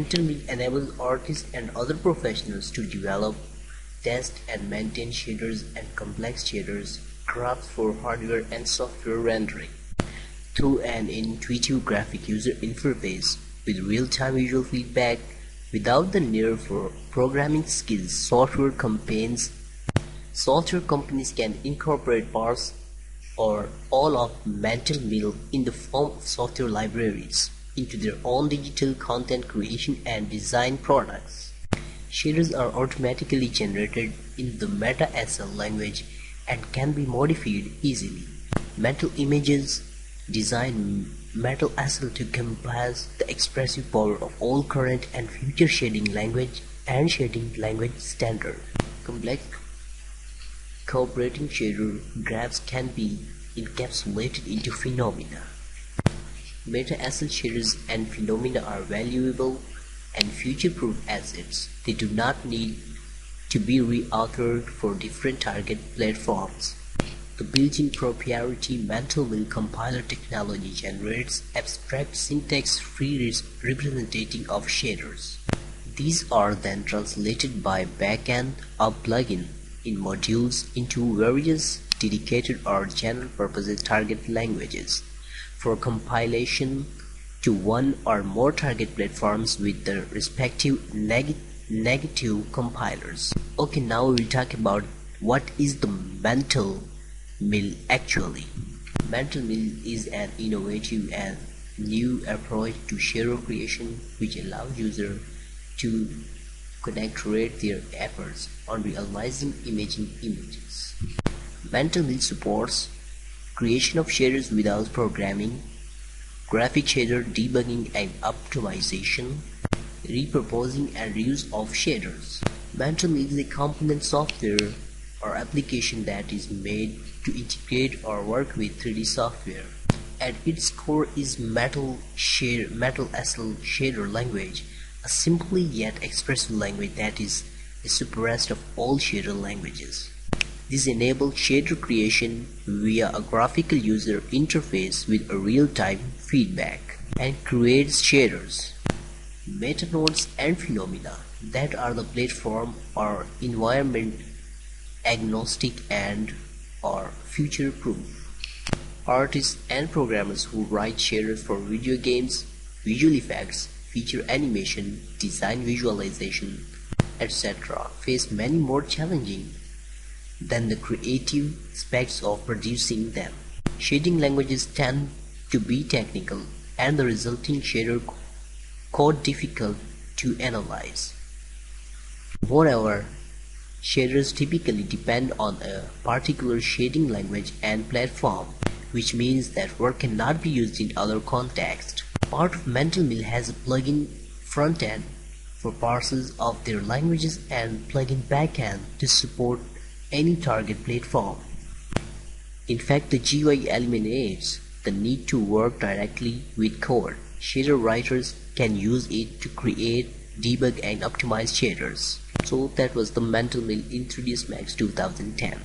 Mental Mill enables artists and other professionals to develop, test and maintain shaders and complex shaders crafts for hardware and software rendering. Through an intuitive graphic user interface with real-time visual feedback, without the need for programming skills, software companies can incorporate parts or all of Mental Mill in the form of software libraries into their own digital content creation and design products. Shaders are automatically generated in the MetaSL language and can be modified easily. Mental Images design MetaSL to compass the expressive power of all current and future shading language and shading language standard. Complex cooperating shader graphs can be encapsulated into phenomena. MetaSL shaders and phenomena are valuable and future-proof assets. They do not need to be re-authored for different target platforms. The built-in proprietary Mental Mill compiler technology generates abstract syntax-free representation of shaders. These are then translated by backend or plugin in modules into various dedicated or general-purpose target languages for compilation to one or more target platforms with the respective negative compilers. Okay, now we'll talk about what is the Mental Mill actually. Mental Mill is an innovative and new approach to shader creation which allows users to concentrate their efforts on realizing images. Mental Mill supports creation of shaders without programming, graphic shader debugging and optimization, repurposing and reuse of shaders. Mental Mill is a component software or application that is made to integrate or work with 3D software. At its core is MetaSL shader language, a simple yet expressive language that is the superest of all shader languages. This enables shader creation via a graphical user interface with a real-time feedback and creates shaders, metanodes and phenomena that are the platform or environment agnostic and or future-proof. Artists and programmers who write shaders for video games, visual effects, feature animation, design visualization, etc. face many more challenging than the creative aspects of producing them. Shading languages tend to be technical and the resulting shader code difficult to analyze. Moreover, shaders typically depend on a particular shading language and platform, which means that work cannot be used in other contexts. Part of Mental Mill has a plugin frontend for parsers of their languages and plugin backend to support any target platform. In fact, the GUI eliminates the need to work directly with code. Shader writers can use it to create, debug and optimize shaders. So that was the Mental Mill in 3ds Max 2010.